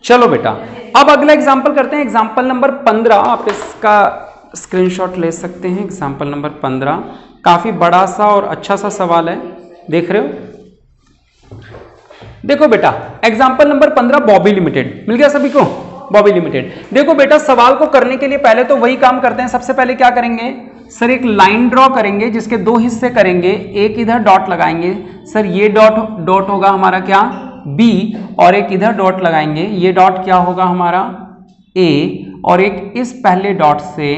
चलो बेटा, अब अगला एग्जाम्पल करते हैं, एग्जाम्पल नंबर 15। आप इसका स्क्रीनशॉट ले सकते हैं। एग्जाम्पल नंबर 15 काफी बड़ा सा और अच्छा सा सवाल है, देख रहे हो। देखो बेटा, एग्जाम्पल नंबर 15 बॉबी लिमिटेड, मिल गया सभी को, बॉबी लिमिटेड। देखो बेटा, सवाल को करने के लिए पहले तो वही काम करते हैं। सबसे पहले क्या करेंगे सर, एक लाइन ड्रॉ करेंगे जिसके दो हिस्से करेंगे, एक इधर डॉट लगाएंगे सर, ये डॉट होगा हमारा क्या बी, और एक इधर डॉट लगाएंगे, ये डॉट क्या होगा हमारा ए, और एक इस पहले डॉट से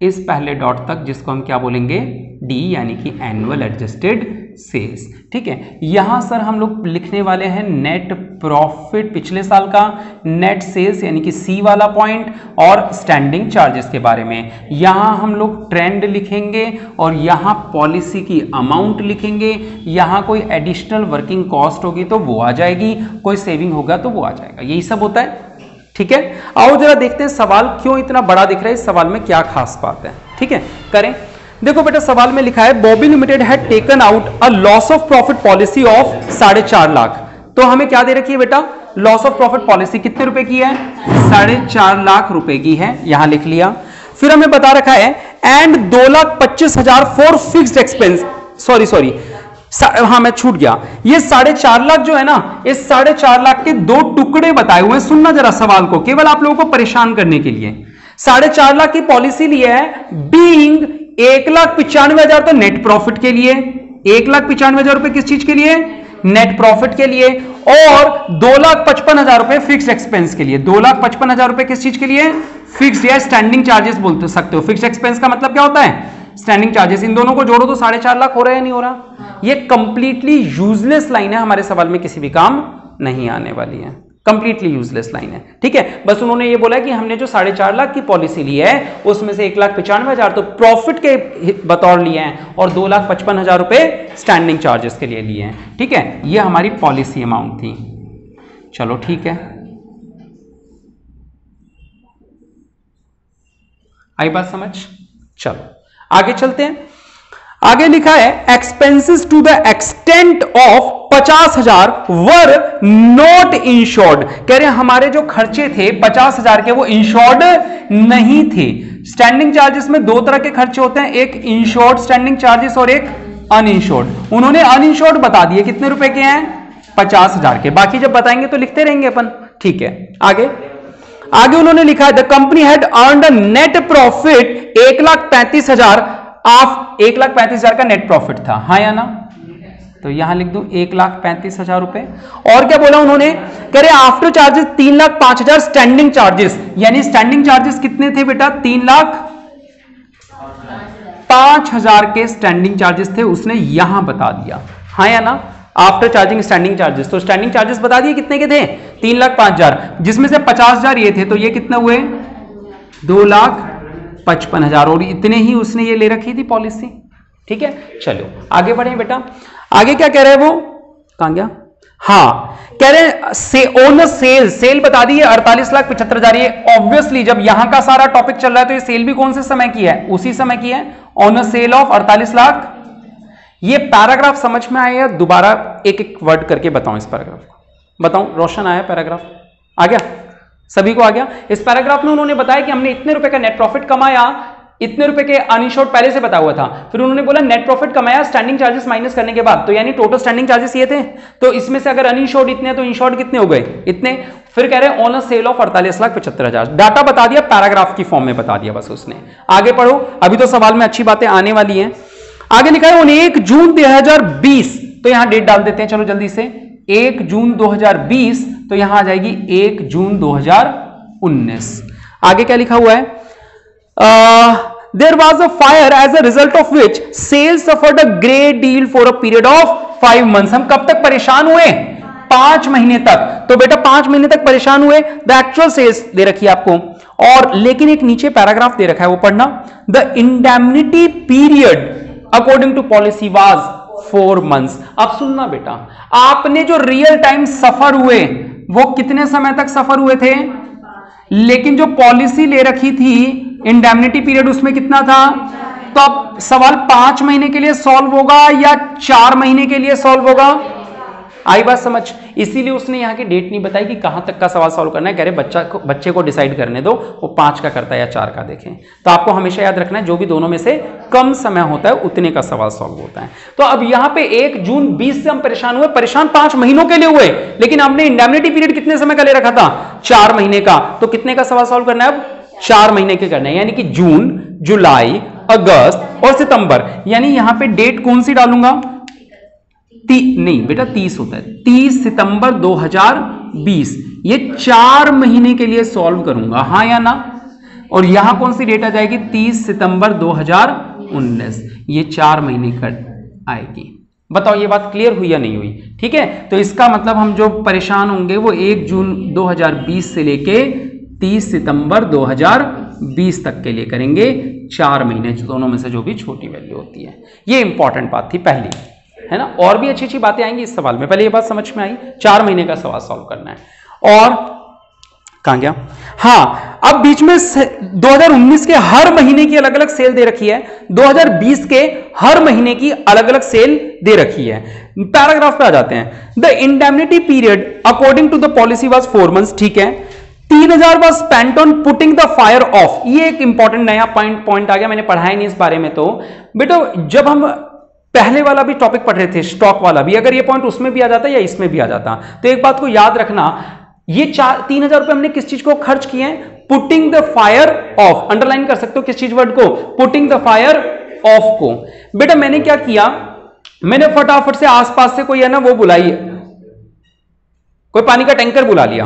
इस पहले डॉट तक जिसको हम क्या बोलेंगे डी, यानी कि एनुअल एडजस्टेड सेल्स। ठीक है, यहां सर हम लोग लिखने वाले हैं नेट प्रॉफिट पिछले साल का, नेट सेल्स यानी कि सी वाला पॉइंट, और स्टैंडिंग चार्जेस के बारे में। यहां हम लोग ट्रेंड लिखेंगे और यहां पॉलिसी की अमाउंट लिखेंगे। यहां कोई एडिशनल वर्किंग कॉस्ट होगी तो वो आ जाएगी, कोई सेविंग होगा तो वो आ जाएगा, यही सब होता है। ठीक है, आओ जरा देखते हैं सवाल क्यों इतना बड़ा दिख रहा है, इस सवाल में क्या खास बात है। ठीक है, करें। देखो बेटा, सवाल में लिखा है Bobby limited had taken out a loss of profit policy of 4.5 lakh. तो हमें क्या दे रखी है बेटा, लॉस ऑफ प्रॉफिट पॉलिसी कितने रुपए की है, 4.5 लाख रुपए की है, यहां लिख लिया। फिर हमें बता रखा है and 2,25,000 for fixed expense, sorry हाँ मैं छूट गया, ये 4.5 लाख जो है ना, इस 4.5 लाख के दो टुकड़े बताए हुए हैं। सुनना जरा सवाल को, केवल आप लोगों को परेशान करने के लिए। 4.5 लाख की पॉलिसी ली है, बीइंग 1,95,000 तो नेट प्रॉफिट के लिए, 1,95,000 रुपए किस चीज के लिए, नेट प्रॉफिट के लिए, और 2,55,000 रुपए फिक्स एक्सपेंस के लिए। 2,55,000 रुपए किस चीज के लिए, फिक्स या स्टैंडिंग चार्जेस बोल सकते हो। फिक्स एक्सपेंस का मतलब क्या होता है, स्टैंडिंग चार्जेस। इन दोनों को जोड़ो तो 4.5 लाख हो रहा है या नहीं हो रहा। ये कंप्लीटली यूजलेस लाइन है, हमारे सवाल में किसी भी काम नहीं आने वाली है, कंप्लीटली यूजलेस लाइन है। ठीक है, बस उन्होंने ये बोला कि हमने जो 4.5 लाख की पॉलिसी ली है उसमें से 1,95,000 तो प्रॉफिट के बतौर लिए हैं और 2,55,000 रुपए स्टैंडिंग चार्जेस के लिए लिए हैं। ठीक है, ये हमारी पॉलिसी अमाउंट थी। चलो ठीक है, आई बात समझ। चलो आगे चलते हैं। आगे लिखा है expenses to the extent of 50,000 were not insured. कह रहे हैं हमारे जो खर्चे थे 50,000 के वो इंश्योर्ड नहीं थे। स्टैंडिंग चार्जेस में दो तरह के खर्चे होते हैं, एक इंश्योर्ड स्टैंडिंग चार्जेस और एक अनइंश्योर्ड। उन्होंने अनइंश्योर्ड बता दिए, कितने रुपए के हैं, 50,000 के। बाकी जब बताएंगे तो लिखते रहेंगे अपन। ठीक है, आगे उन्होंने लिखा है the company had earned a net profit 1,35,000 of 1,35,000 का नेट प्रॉफिट था, हाँ या ना। तो यहां लिख दो 1,35,000 रुपए। और क्या बोला उन्होंने, कह रहे आफ्टर चार्जेस 3,05,000 स्टैंडिंग चार्जेस, यानी स्टैंडिंग चार्जेस कितने थे बेटा, 3,05,000 के स्टैंडिंग चार्जेस थे, उसने यहां बता दिया, हाँ या ना। आफ्टर चार्जिंग स्टैंडिंग चार्जेस, तो स्टैंडिंग चार्जेस बता दिए कितने के थे, 3,05,000, जिसमें से 50,000 ये थे, तो ये कितने हुए, 2,55,000, और इतने ही उसने ये ले रखी थी पॉलिसी। ठीक है, चलो आगे बढ़े बेटा। आगे क्या कह रहे हैं वो, कहां गया, हाँ कह रहे हैं ऑन सेल बता दी है 48,75,000। ये ऑब्वियसली जब यहां का सारा टॉपिक चल रहा है तो ये सेल भी कौन से समय की है, उसी समय की है, ऑन सेल ऑफ 48 लाख। ये पैराग्राफ समझ में आया, दोबारा एक एक वर्ड करके बताऊं इस पैराग्राफ को, बताऊं। रोशन आया पैराग्राफ, आ गया, सभी को आ गया। इस पैराग्राफ में उन्होंने बताया कि हमने इतने रुपए का नेट प्रॉफिट कमाया, इतने रुपए के अनइंश्योर्ड पहले से बता हुआ था, फिर उन्होंने बोला नेट प्रॉफिट कमाया स्टैंडिंग चार्जेस माइनस करने के बाद, तो यानी टोटल स्टैंडिंग चार्जेस ये थे, तो इसमें से अगर अनइंश्योर्ड इतने तो इंश्योर्ड कितने हो गए, इतने। फिर कह रहे हैं on a sale of 48,75,000। Data बता दिया, पैराग्राफ की फॉर्म में बता दिया बस उसने। आगे पढ़ो, अभी तो सवाल में अच्छी बातें आने वाली हैं। आगे लिखा है 1 जून 2020, तो यहां डेट डाल देते हैं, चलो जल्दी से, 1 जून 2020, तो यहां आ जाएगी 1 जून 2019। आगे क्या लिखा हुआ है, there was a fire as a result of which sales suffered a great deal for a period of 5 months. हम कब तक परेशान हुए, 5 महीने तक। तो बेटा 5 महीने तक परेशान हुए। द एक्चुअल सेल्स दे रखी है आपको, और लेकिन एक नीचे पैराग्राफ दे रखा है, वो पढ़ना। The indemnity period according to policy was 4 months. अब सुनना बेटा, आपने जो रियल टाइम सफर हुए वो कितने समय तक सफर हुए थे, लेकिन जो पॉलिसी ले रखी थी इंडेमनिटी पीरियड उसमें कितना था। तो अब सवाल 5 महीने के लिए सॉल्व होगा या 4 महीने के लिए सॉल्व होगा, आई बात समझ। इसीलिए उसने यहाँ की डेट नहीं बताई कि कहां तक का सवाल सॉल्व करना है, कह रहे बच्चे को डिसाइड करने दो वो 5 का करता है या 4 का। देखें तो आपको हमेशा याद रखना है जो भी दोनों में से कम समय होता है उतने का सवाल सॉल्व होता है। तो अब यहां पे 1 जून 20 से हम परेशान हुए, परेशान 5 महीनों के लिए हुए, लेकिन हमने इंडेमनिटी पीरियड कितने समय का ले रखा था, 4 महीने का। तो कितने का सवाल सॉल्व करना है अब, 4 महीने के करना है, यानी कि जून, जुलाई, अगस्त और सितंबर। यानी यहां पे डेट कौन सी डालूंगा, नहीं बेटा 30 होता है, 30 सितंबर 2020। ये 4 महीने के लिए सॉल्व करूंगा, हां या ना। और यहां कौन सी डेट आ जाएगी, 30 सितंबर 2019। ये 4 महीने का आएगी। बताओ ये बात क्लियर हुई या नहीं हुई? ठीक है, तो इसका मतलब हम जो परेशान होंगे वो 1 जून 2020 से लेके 30 सितंबर 2020 तक के लिए करेंगे, 4 महीने, दोनों में से जो भी छोटी वैल्यू होती है। ये इंपॉर्टेंट बात थी पहली, है ना। और भी अच्छी अच्छी बातें आएंगी इस सवाल में, पहले ये बात समझ में आई, 4 महीने का सवाल सॉल्व करना है। और कहां गया, हाँ, अब बीच में 2019 के हर महीने की अलग अलग सेल दे रखी है, 2020 के हर महीने की अलग अलग सेल दे रखी है। पैराग्राफ पे आ जाते हैं। The indemnity period according to the policy was 4 months, ठीक है। 3000 was spent on putting the fire off. ये एक इंपॉर्टेंट नया पॉइंट आ गया, मैंने पढ़ा ही नहीं इस बारे में। तो बेटा जब हम पहले वाला भी टॉपिक पढ़ रहे थे, स्टॉक वाला भी, अगर ये पॉइंट उसमें भी आ जाता या इसमें भी आ जाता, तो एक बात को याद रखना, ये 3000 रुपए हमने किस चीज को खर्च किए हैं, putting the fire of. Underline कर सकते हो किस चीज वर्ड को, पुटिंग द फायर ऑफ को। बेटा मैंने क्या किया, मैंने फटाफट से आसपास से कोई है ना वो बुलाई, कोई पानी का टैंकर बुला लिया,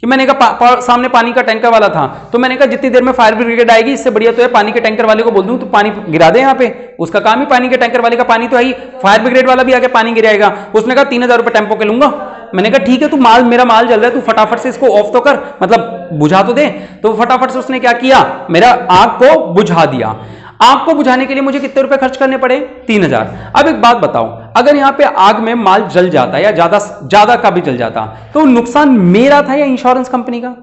कि मैंने कहा सामने पानी का टैंकर वाला था, तो मैंने कहा जितनी देर में फायर ब्रिगेड आएगी इससे बढ़िया तो है पानी के टैंकर वाले को बोल दूं तो पानी गिरा दे यहाँ पे। उसका काम ही पानी के टैंकर वाले का पानी तो है ही, फायर ब्रिगेड वाला भी आके पानी गिराएगा। उसने कहा 3000 रुपए टेम्पो के लूंगा। मैंने कहा ठीक है, तू मेरा माल जल रहा है, तू फटाफट से इसको ऑफ तो कर, मतलब बुझा तो दे। तो फटाफट से उसने क्या किया, मेरा आग को बुझा दिया। आग को बुझाने के लिए मुझे कितने रुपए खर्च करने पड़े, 3000। अब एक बात बताओ, अगर यहां पे आग में माल जल जाता या ज्यादा का भी जल जाता, तो नुकसान मेरा था या इंश्योरेंस कंपनी का?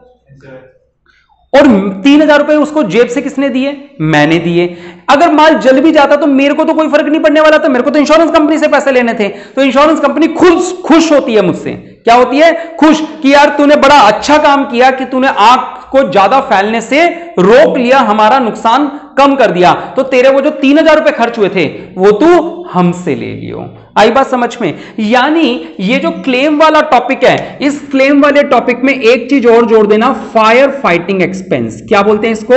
और 3000 रुपए उसको जेब से किसने दिए, मैंने दिए। अगर माल जल भी जाता तो मेरे को तो कोई फर्क नहीं पड़ने वाला था, मेरे को तो इंश्योरेंस कंपनी से पैसे लेने थे। तो इंश्योरेंस कंपनी खुश होती है मुझसे, क्या होती है, खुश, कि यार तूने बड़ा अच्छा काम किया कि तूने आग को ज्यादा फैलने से रोक लिया, हमारा नुकसान कम कर दिया। तो तेरे वो जो 3000 रुपए खर्च हुए थे वो तू हमसे ले लियो। आई बात समझ में? यानी ये जो क्लेम वाला टॉपिक है, इस क्लेम वाले टॉपिक में एक चीज और जोड़ देना, फायर फाइटिंग एक्सपेंस। क्या बोलते हैं इसको,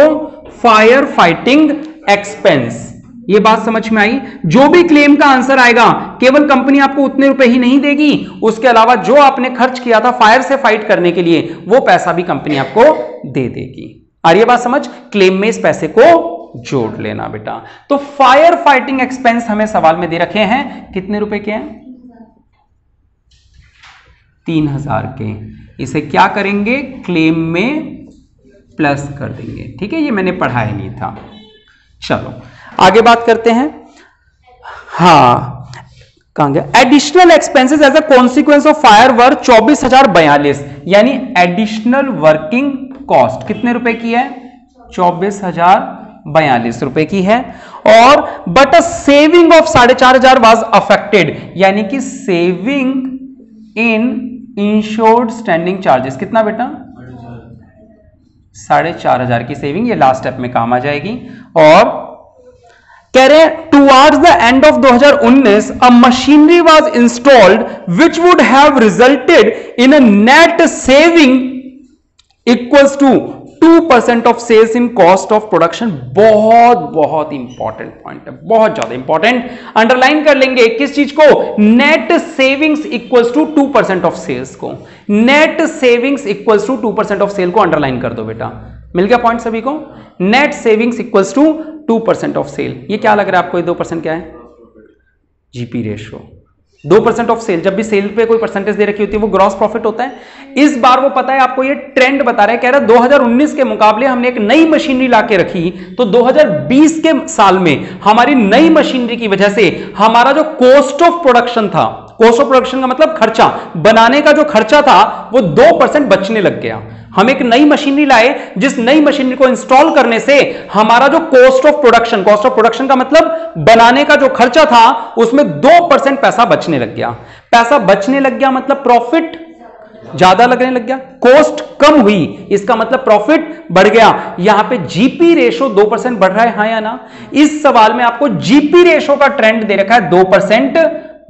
फायर फाइटिंग एक्सपेंस। ये बात समझ में आई? जो भी क्लेम का आंसर आएगा, केवल कंपनी आपको उतने रुपए ही नहीं देगी, उसके अलावा जो आपने खर्च किया था फायर से फाइट करने के लिए, वो पैसा भी कंपनी आपको दे देगी। आ रही है बात समझ? क्लेम में इस पैसे को जोड़ लेना बेटा। तो फायर फाइटिंग एक्सपेंस हमें सवाल में दे रखे हैं, कितने रुपए के हैं, 3000 के। इसे क्या करेंगे, क्लेम में प्लस कर देंगे। ठीक है, ये मैंने पढ़ा ही नहीं था। चलो आगे बात करते हैं। हाँ, कहां गया, additional expenses as a consequence of fire were 24,042, यानी एडिशनल वर्किंग कॉस्ट कितने रुपए की है, 24,042 रुपए की है। और but a saving of 4,500 was affected, यानी कि saving in insured standing charges कितना बेटा, 4,500 की सेविंग, ये लास्ट स्टेप में काम आ जाएगी। और कह रहे हैं towards the end of 2019 a machinery was installed which would have resulted in a net saving equals to 2% of sales in cost of production. बहुत इंपॉर्टेंट पॉइंट है, बहुत ज्यादा इंपॉर्टेंट। अंडरलाइन कर लेंगे किस चीज को, net savings equals to 2% of sales को। Net savings equals to 2% of sale को अंडरलाइन कर दो बेटा। मिल गया पॉइंट सभी को? Net savings equals to 2% of sale. ये क्या लग रहा है आपको, ये 2% क्या है, जीपी रेशियो। 2% ऑफ सेल, जब भी सेल पे कोई परसेंटेज दे रखी होती है वो ग्रॉस प्रॉफिट होता है। इस बार वो पता है आपको, ये ट्रेंड बता रहा है, कह रहा है 2019 के मुकाबले हमने एक नई मशीनरी लाके रखी, तो 2020 के साल में हमारी नई मशीनरी की वजह से हमारा जो कॉस्ट ऑफ प्रोडक्शन था कॉस्ट ऑफ प्रोडक्शन का मतलब खर्चा, बनाने का जो खर्चा था वो 2% बचने लग गया। हम एक नई मशीनरी लाए, जिस नई मशीनरी को इंस्टॉल करने से हमारा जो कॉस्ट ऑफ प्रोडक्शन का मतलब बनाने का जो खर्चा था उसमें 2% पैसा बचने लग गया। पैसा बचने लग गया मतलब प्रॉफिट ज्यादा लगने लग गया, कॉस्ट कम हुई, इसका मतलब प्रॉफिट बढ़ गया। यहां पे जीपी रेशो 2% बढ़ रहा है, हाँ या ना? इस सवाल में आपको जीपी रेशो का ट्रेंड दे रखा है 2%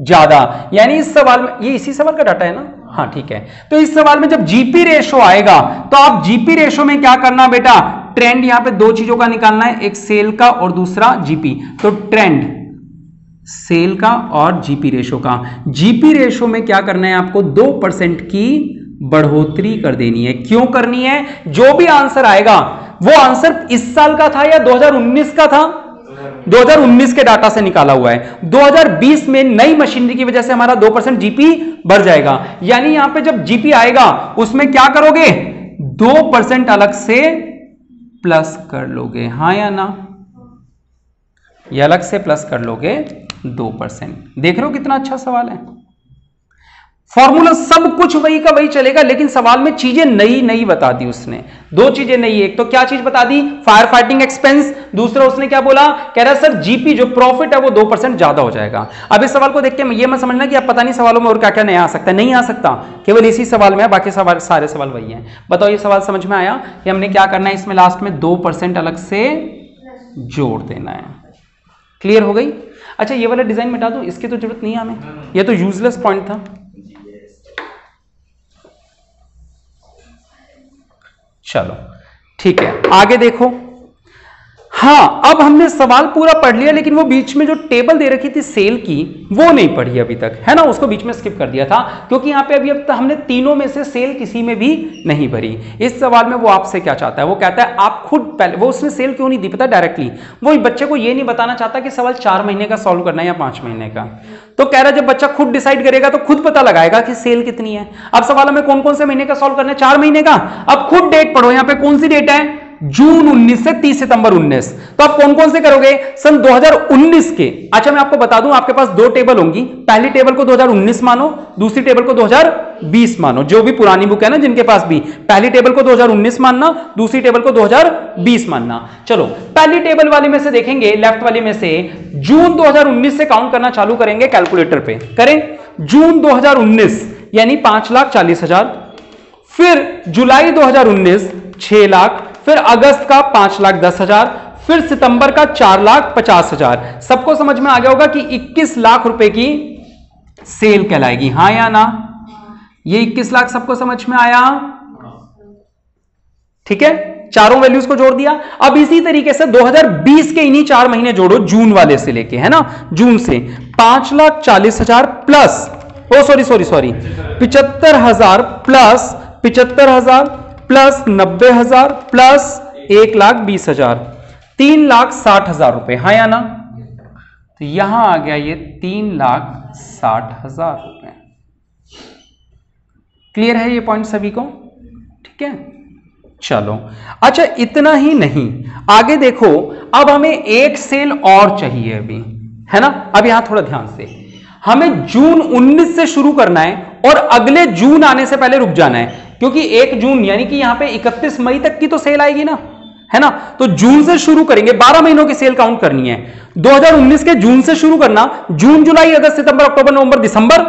ज्यादा, यानी इस सवाल में, ये इसी सवाल का डाटा है ना? हाँ ठीक है। तो इस सवाल में जब जीपी रेशो आएगा तो आप जीपी रेशो में क्या करना बेटा, ट्रेंड यहां पे दो चीजों का निकालना है, एक सेल का और दूसरा जीपी। तो ट्रेंड सेल का और जीपी रेशो का, जीपी रेशो में क्या करना है आपको, 2% की बढ़ोतरी कर देनी है। क्यों करनी है? जो भी आंसर आएगा वो आंसर इस साल का था या 2019 का था? 2019 के डाटा से निकाला हुआ है। 2020 में नई मशीनरी की वजह से हमारा 2% जीपी बढ़ जाएगा, यानी यहां पे जब जीपी आएगा उसमें क्या करोगे, 2% अलग से प्लस कर लोगे, हाँ या ना? ये अलग से प्लस कर लोगे 2%। देख रहे हो कितना अच्छा सवाल है। फॉर्मूला सब कुछ वही का वही चलेगा, लेकिन सवाल में चीजें नई नई बता दी उसने। दो चीजें नई, एक तो क्या चीज बता दी, फायर फाइटिंग एक्सपेंस, दूसरा उसने क्या बोला, कह रहा सर जीपी जो प्रॉफिट है वो 2% ज्यादा हो जाएगा। अब इस सवाल को देख के ये मत समझना कि आप पता नहीं सवालों में और क्या क्या नया आ सकता है, नहीं आ सकता, केवल इसी सवाल में है, बाकी सवाल सारे सवाल वही है। बताओ ये सवाल समझ में आया कि हमने क्या करना है, इसमें लास्ट में 2% अलग से जोड़ देना है। क्लियर हो गई? अच्छा ये वाला डिजाइन मिटा दूं, इसकी तो जरूरत नहीं है हमें, ये तो यूजलेस पॉइंट था। चलो ठीक है, आगे देखो। हाँ अब हमने सवाल पूरा पढ़ लिया, लेकिन वो बीच में जो टेबल दे रखी थी सेल की वो नहीं पढ़ी अभी तक, है ना? उसको बीच में स्किप कर दिया था, क्योंकि यहां पे अभी अब तक हमने तीनों में से सेल किसी में भी नहीं भरी। इस सवाल में वो आपसे क्या चाहता है, वो कहता है आप खुद पहले, वो उसने सेल क्यों नहीं दी पता, डायरेक्टली वो बच्चे को ये नहीं बताना चाहता कि सवाल 4 महीने का सॉल्व करना है या 5 महीने का। तो कह रहा है जब बच्चा खुद डिसाइड करेगा तो खुद पता लगाएगा कि सेल कितनी है। अब सवाल में कौन कौन से महीने का सॉल्व करना है, 4 महीने का। अब खुद डेट पढ़ो, यहां पे कौन सी डेट है, जून 19 से 30 सितंबर 19। तो आप कौन कौन से करोगे, सन 2019 के। अच्छा मैं आपको बता दूं, आपके पास दो टेबल होंगी, पहली टेबल को 2019 मानो, दूसरी टेबल को 2020 मानो। जो भी पुरानी बुक है ना जिनके पास भी, पहली टेबल को 2019 मानना, दूसरी टेबल को 2020 मानना। चलो पहली टेबल वाली में से देखेंगे, लेफ्ट वाली में से जून 2019 से काउंट करना चालू करेंगे कैलकुलेटर पे। करें जून 2019 यानी 5,40,000, फिर जुलाई 2019 6 लाख, फिर अगस्त का 5,10,000, फिर सितंबर का 4,50,000। सबको समझ में आ गया होगा कि 21 लाख रुपए की सेल कहलाएगी, हाँ या ना? ये 21 लाख सबको समझ में आया? ठीक है, चारों वैल्यूज को जोड़ दिया। अब इसी तरीके से 2020 के इन्हीं 4 महीने जोड़ो, जून वाले से लेके, है ना? जून से 5,40,000 प्लस, ओ सॉरी 75,000 प्लस 75,000 प्लस 90,000 प्लस 1,20,000, 3,60,000 रुपए, हाँ या ना? तो यहां आ गया ये 3,60,000 रुपए। क्लियर है ये पॉइंट सभी को? ठीक है चलो। अच्छा इतना ही नहीं, आगे देखो, अब हमें एक सेल और चाहिए अभी, है ना? अब यहां थोड़ा ध्यान से, हमें जून 19 से शुरू करना है और अगले जून आने से पहले रुक जाना है, क्योंकि 1 जून यानी कि यहां पे 31 मई तक की तो सेल आएगी ना, है ना? तो जून से शुरू करेंगे, 12 महीनों की सेल काउंट करनी है। 2019 के जून से शुरू करना, जून जुलाई अगस्त सितंबर अक्टूबर नवंबर दिसंबर,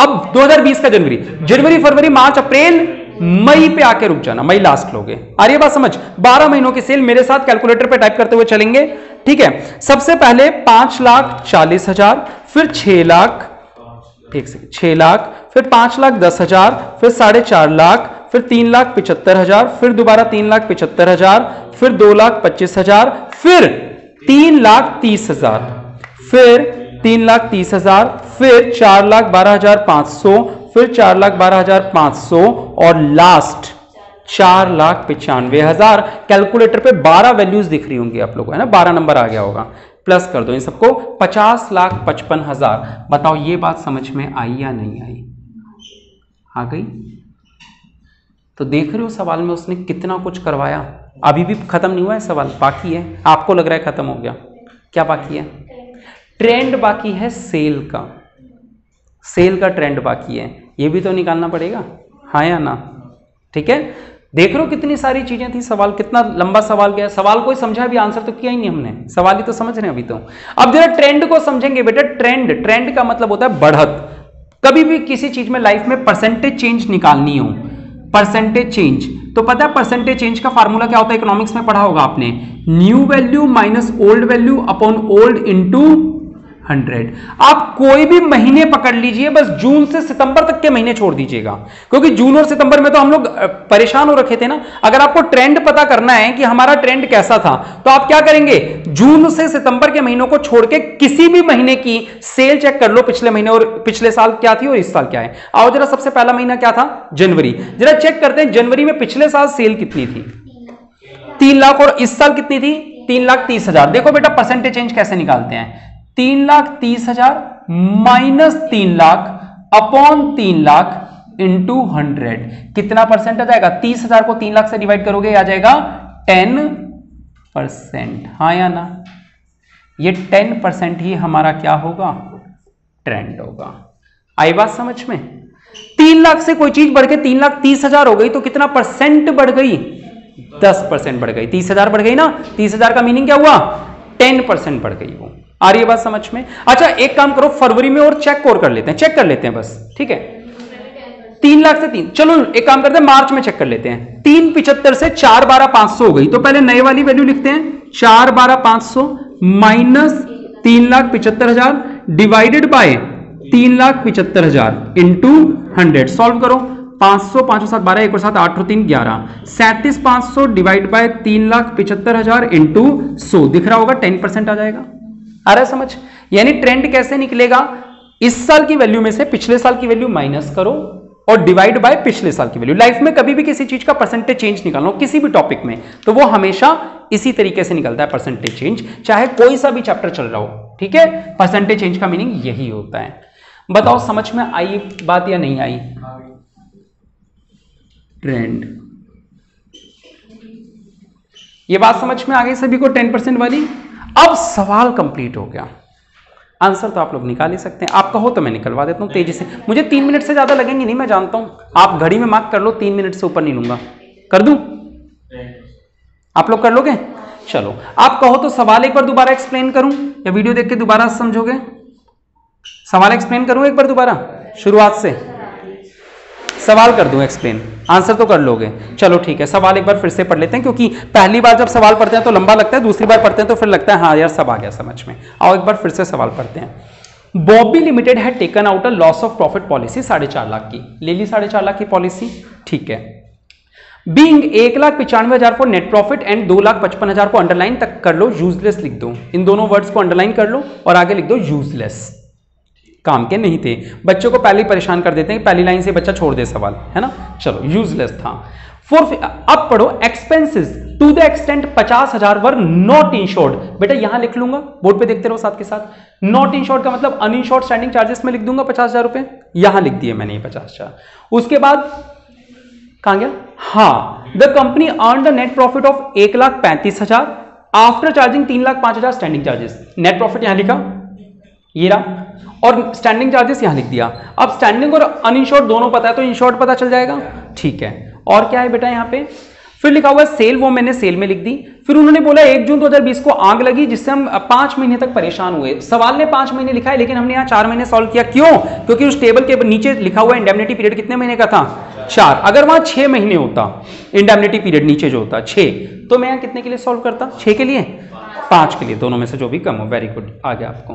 अब 2020 का जनवरी फरवरी मार्च अप्रैल मई पे आके रुक जाना, मई लास्ट लोगे। आ रही है बात समझ? 12 महीनों की सेल मेरे साथ कैलकुलेटर पे टाइप करते हुए चलेंगे, ठीक है? सबसे पहले 5,40,000, फिर 6 लाख, 6 लाख, फिर 5,10,000, फिर 4.5 लाख, फिर 3,75,000, फिर दोबारा 3,75,000, फिर 2,25,000, फिर 3,30,000, फिर 3,30,000, फिर 4,12,500, फिर 4,12,500 और लास्ट 4,95,000। कैलकुलेटर पे 12 वैल्यूज दिख रही होंगी आप लोगों को, है ना? 12 नंबर आ गया होगा, प्लस कर दो इन सबको, 50,55,000। बताओ ये बात समझ में आई या नहीं आई? आ गई? तो देख रहे हो सवाल में उसने कितना कुछ करवाया। अभी भी खत्म नहीं हुआ है सवाल, बाकी है। आपको लग रहा है खत्म हो गया, क्या बाकी है? ट्रेंड बाकी है सेल का। सेल का ट्रेंड बाकी है, ये भी तो निकालना पड़ेगा, हाँ या ना? ठीक है, देख रहे हो कितनी सारी चीजें थी। सवाल कितना लंबा सवाल गया, सवाल कोई समझा भी, आंसर तो किया ही नहीं हमने, सवाल ही तो समझ रहे हैं अभी तो। अब जरा ट्रेंड को समझेंगे बेटा। ट्रेंड का मतलब होता है बढ़त। कभी भी किसी चीज में लाइफ में परसेंटेज चेंज निकालनी हो, परसेंटेज चेंज, तो पता है परसेंटेज चेंज का फार्मूला क्या होता है? इकोनॉमिक्स में पढ़ा होगा आपने, new value minus old value upon old into 100। आप कोई भी महीने पकड़ लीजिए, बस जून से सितंबर तक के महीने छोड़ दीजिएगा, क्योंकि जून और सितंबर में तो हम लोग परेशान हो रखे थे ना। अगर आपको ट्रेंड पता करना है कि हमारा ट्रेंड कैसा था, तो आप क्या करेंगे? जून से सितंबर के महीनों को छोड़ के किसी भी महीने की सेल चेक कर लो, पिछले महीने और पिछले साल क्या थी और इस साल क्या है। आओ जरा, सबसे पहला महीना क्या था? जनवरी। जरा चेक करते हैं जनवरी में पिछले साल सेल कितनी थी? 3 लाख। और इस साल कितनी थी? 3,30,000। देखो बेटा परसेंटेज चेंज कैसे निकालते हैं। 3,30,000 minus 3 lakh upon 3 lakh into 100, कितना परसेंट आ जाएगा? 30,000 को 3 लाख से डिवाइड करोगे, आ जाएगा 10%, हाँ या ना? ये 10% ही हमारा क्या होगा? ट्रेंड होगा। आई बात समझ में? 3 लाख से कोई चीज बढ़ के 3,30,000 हो गई तो कितना परसेंट बढ़ गई? 10% बढ़ गई। 30,000 बढ़ गई ना, 30,000 का मीनिंग क्या हुआ? 10% बढ़ गई वो। आ रही है बात समझ में? अच्छा एक काम करो, फरवरी में और चेक कर लेते हैं, चेक कर लेते हैं बस, ठीक है? 3 लाख से 3, चलो एक काम करते हैं मार्च में चेक कर लेते हैं। 3,75 से 4,12,500 हो गई, तो पहले नए वाली वैल्यू लिखते हैं, 4,12,500 minus 3,75,000 divided by 3,75,000 into 100। Solve करो, 500 5 7 12 1 और 7 8 और 3 11, 37,500 डिवाइड बाय 3,75,000 इंटू 100, दिख रहा होगा 10% आ जाएगा। आ रहा है समझ? यानी ट्रेंड कैसे निकलेगा? इस साल की वैल्यू में से पिछले साल की वैल्यू माइनस करो और डिवाइड बाय पिछले साल की वैल्यू। लाइफ में कभी भी किसी चीज का परसेंटेज चेंज निकालना हो किसी भी टॉपिक में, तो वो हमेशा इसी तरीके से निकलता है परसेंटेज चेंज, चाहे कोई सा भी चैप्टर चल रहा हो, ठीक है? परसेंटेज चेंज का मीनिंग यही होता है। बताओ समझ में आई बात या नहीं आई? ट्रेंड, ये बात समझ में आ गई सभी को 10% वाली? अब सवाल कंप्लीट हो गया, आंसर तो आप लोग निकाल ही सकते हैं। आप कहो तो मैं निकलवा देता हूं तेजी से, मुझे 3 मिनट से ज्यादा लगेंगे नहीं, मैं जानता हूं। आप घड़ी में मार्क कर लो, 3 मिनट से ऊपर नहीं लूंगा। कर दूं? आप लोग कर लोगे? चलो आप कहो तो सवाल एक बार दोबारा एक्सप्लेन करूं या वीडियो देख के दोबारा समझोगे? सवाल एक्सप्लेन करूं एक बार दोबारा शुरुआत से? सवाल कर दूं एक्सप्लेन, आंसर तो कर लोगे। चलो ठीक है, सवाल एक बार फिर से पढ़ लेते हैं, क्योंकि पहली बार जब सवाल पढ़ते हैं तो लंबा लगता है, दूसरी बार पढ़ते हैं तो फिर लगता है हाँ यार सब आ गया समझ में। आओ एक बार फिर से सवाल पढ़ते हैं। Bobby limited had taken out a loss of profit policy, 4.5 lakh की ले ली, 4.5 लाख की पॉलिसी, ठीक है। Being 1,95,000 for net profit and 2,55,000 को अंडरलाइन तक कर लो, यूजलेस लिख दो, इन दोनों वर्ड्स को अंडरलाइन कर लो और आगे लिख दो यूजलेस, काम के नहीं थे। बच्चों को पहले ही परेशान कर देते हैं, पहली लाइन से बच्चा छोड़ दे सवाल, है ना? चलो यूजलेस था। अब पढ़ो, expenses to the extent 50,000 were not insured. बेटा यहां लिख लूंगा, बोर्ड पे देखते रहो साथ के साथ। नॉट इंश्योर्ड का मतलब अनइंश्योर्ड स्टैंडिंग चार्जेस में लिख दूंगा 50,000 रुपए, यहां लिख दिए मैंने 50,000। उसके बाद कहां गया? हाँ, the company earn the net profit of 1,35,000 after charging 3,05,000 standing charges. Net profit यहां लिखा, ये रहा, और स्टैंडिंग चार्जेस यहां लिख दिया। अब स्टैंडिंग और अनइंश्योर्ड दोनों पता है तो इंश्योर्ड पता चल जाएगा, ठीक है। और क्या है बेटा यहां पे? फिर लिखा हुआ है सेल, वो मैंने सेल में लिख दी। फिर उन्होंने बोला 1 जून 2020 को आग लगी जिससे हम 5 महीने तक परेशान हुए। सवाल ने 5 महीने लिखा है लेकिन हमने यहाँ 4 महीने सॉल्व किया, क्यों? क्योंकि उस टेबल के नीचे लिखा हुआ इंडेमनिटी पीरियड कितने महीने का था? 4। अगर वहां 6 महीने होता इंडेमनिटी पीरियड नीचे जो होता 6, तो मैं यहाँ कितने के लिए सॉल्व करता? 6 के लिए, 5 के लिए, दोनों में से जो भी कम हो। वेरी गुड, आ गया आपको।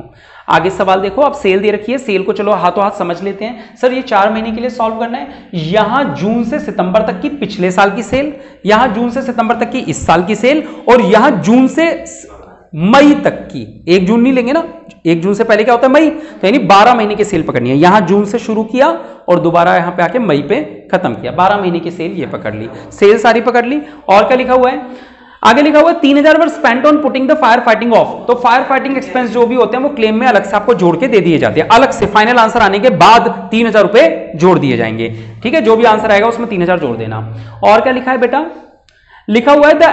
आगे सवाल देखो, अब सेल दे रखी है, सेल को चलो हाथों हाथ समझ लेते हैं। सर ये 4 महीने के लिए सॉल्व करना है, यहां जून से सितंबर तक की पिछले साल की सेल, यहां जून से सितंबर तक की इस साल की सेल, और यहां जून से मई तक की। 1 जून नहीं लेंगे ना, 1 जून से पहले क्या होता है? मई, तो यानी 12 महीने की सेल पकड़नी है। यहां जून से शुरू किया और दोबारा यहां पे आके मई पे खत्म किया, 12 महीने की सेल ये पकड़ ली, सेल सारी पकड़ ली। और क्या लिखा हुआ है? आगे लिखा हुआ है 3,000 were spent on putting the fire fighting off. तो फायर फाइटिंग एक्सपेंस जो भी होते हैं वो क्लेम में अलग से आपको जोड़ के दे दिए जाते हैं, अलग से फाइनल आंसर आने के बाद 3,000 रुपए जोड़ दिए जाएंगे, ठीक है? जो भी आंसर आएगा उसमें 3,000 जोड़ देना। और क्या लिखा है बेटा? लिखा हुआ है द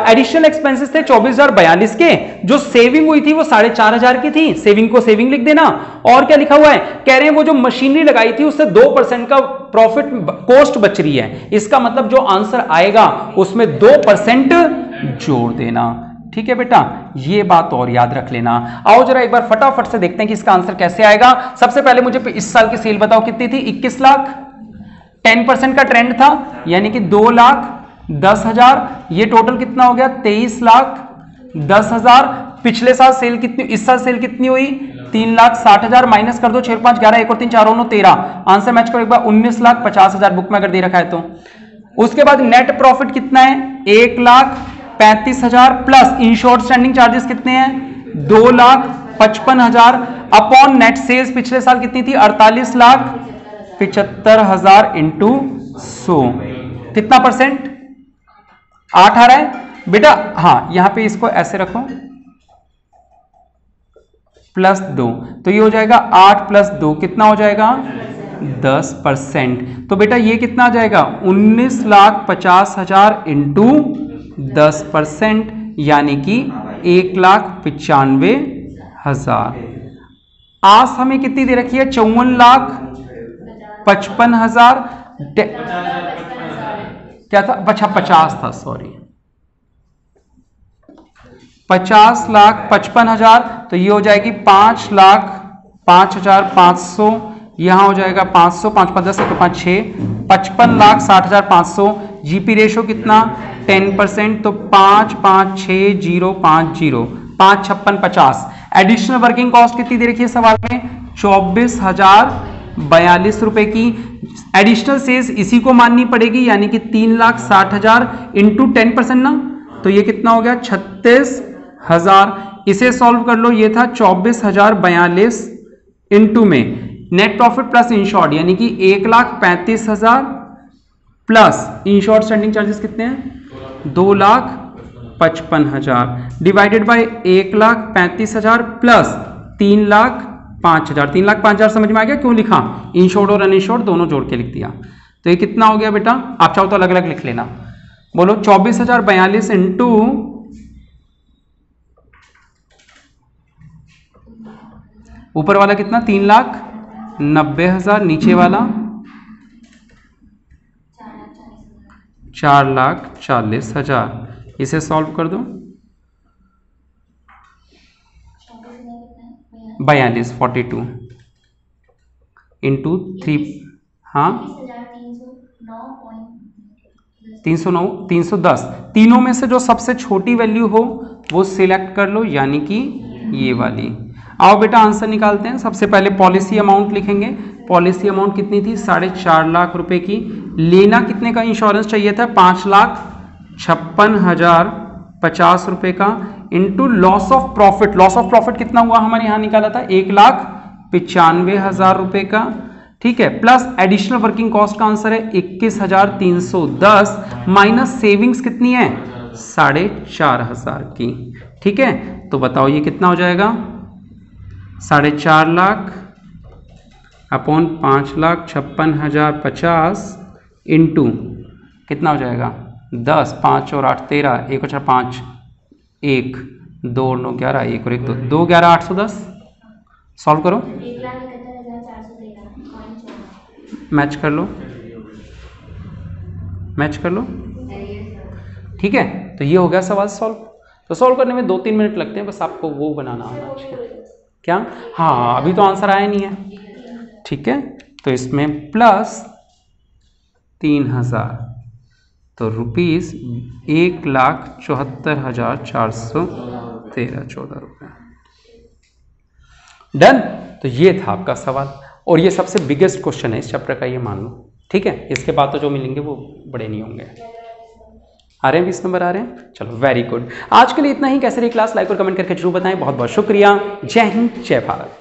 एडिशनल एक्सपेंसेस थे 24,042 के, जो सेविंग हुई थी वो 4,500 की थी, सेविंग को सेविंग लिख देना। और क्या लिखा हुआ है, कह रहे हैं वो जो मशीनरी लगाई थी उससे 2% का प्रॉफिट कॉस्ट बच रही है, इसका मतलब जो आंसर आएगा उसमें 2% जोड़ देना। ठीक है बेटा, ये बात और याद रख लेना। आओ जरा एक बार फटाफट से देखते हैं कि इसका आंसर कैसे आएगा। सबसे पहले मुझे इस साल की सेल बताओ कितनी थी, 21 लाख। 10% का ट्रेंड था यानी कि 2,10,000, ये टोटल कितना हो गया 23,10,000। पिछले साल सेल कितनी, इस साल सेल कितनी हुई 3,60,000, माइनस कर दो 6 5 11 1 और 3 4 9 13, आंसर मैच करो एक बार 19,50,000 बुक में अगर दे रखा है तो। उसके बाद नेट प्रॉफिट कितना है 1,35,000 प्लस इंश्योर्ड स्टैंडिंग चार्जेस कितने हैं 2,55,000 अपॉन नेट सेल्स पिछले साल कितनी थी 48,75,000 इंटू 100, कितना परसेंट 8 आ रहा है बेटा। हाँ यहां पे इसको ऐसे रखो +2, तो ये हो जाएगा 8 + 2 कितना हो जाएगा 10%। तो बेटा ये कितना आ जाएगा 19,50,000 इंटू 10%, यानी कि 1,95,000। आस हमें कितनी दे रखी है 54,55,000, क्या था, अच्छा 50 था, सॉरी 50,55,000, तो ये हो जाएगी 5,05,500, यहां हो जाएगा 500, 5 5 10 1 5 6, 55,60,500। जीपी रेशो कितना 10%, तो 5,56,050, 5,56,50। एडिशनल वर्किंग कॉस्ट कितनी दे रखी है सवाल में 24,042 रुपए की। एडिशनल सेल्स इसी को माननी पड़ेगी, यानी कि 3,60,000 इंटू 10% ना, तो ये कितना हो गया 36,000। इसे सॉल्व कर लो, ये था 24,042 इंटू में नेट प्रॉफिट प्लस इंश्योर्ड, यानी कि 1,35,000 प्लस इंश्योर्ड स्टैंडिंग चार्जेस कितने हैं 2,55,000 डिवाइडेड बाय 1,35,000 प्लस 3,05,000। 3,05,000 समझ में आ गया क्यों लिखा, इंश्योर्ड और अनइंश्योर्ड दोनों जोड़ के लिख दिया। तो ये कितना हो गया बेटा, आप चाहो तो अलग अलग लिख लेना। बोलो 24,042 इंटू ऊपर वाला कितना 3,90,000, नीचे वाला 4,40,000। इसे सॉल्व कर दो 42 इंटू 3, हाँ 309 310, तीनों में से जो सबसे छोटी वैल्यू हो वो सिलेक्ट कर लो, यानी कि ये वाली। आओ बेटा आंसर निकालते हैं। सबसे पहले पॉलिसी अमाउंट लिखेंगे। पॉलिसी अमाउंट कितनी थी 4.5 लाख रुपए की। लेना कितने का इंश्योरेंस चाहिए था 5,56,050 रुपए का, into loss of profit. Loss of profit कितना हुआ हमारे यहां निकाला था 1,95,000 रुपए का, ठीक है, प्लस एडिशनल वर्किंग कॉस्ट का आंसर है 21,310 माइनस सेविंग्स कितनी है 4,500 की। ठीक है, तो बताओ ये कितना हो जाएगा 4.5 लाख अपॉन 5,56,050 इंटू कितना हो जाएगा 10, 5 और 8 13, 1 और 4 5, 1 2 9 11, 1 और 1 2, 2 11 810। सॉल्व करो, मैच कर लो, मैच कर लो। ठीक है, तो ये हो गया सवाल सॉल्व। तो सॉल्व करने में 2-3 मिनट लगते हैं, बस आपको वो बनाना आना चाहिए। क्या, हाँ अभी तो आंसर आया नहीं है। ठीक है, तो इसमें प्लस 3,000, तो रुपीज 1,74,413 रुपये। डन। तो ये था आपका सवाल, और ये सबसे बिगेस्ट क्वेश्चन है इस चैप्टर का, ये मान लो। ठीक है, इसके बाद तो जो मिलेंगे वो बड़े नहीं होंगे। आ रहे हैं 20 नंबर आ रहे हैं, चलो वेरी गुड। आज के लिए इतना ही। कैसे रही क्लास, लाइक और कमेंट करके जरूर बताएं। बहुत बहुत शुक्रिया। जय हिंद, जय भारत।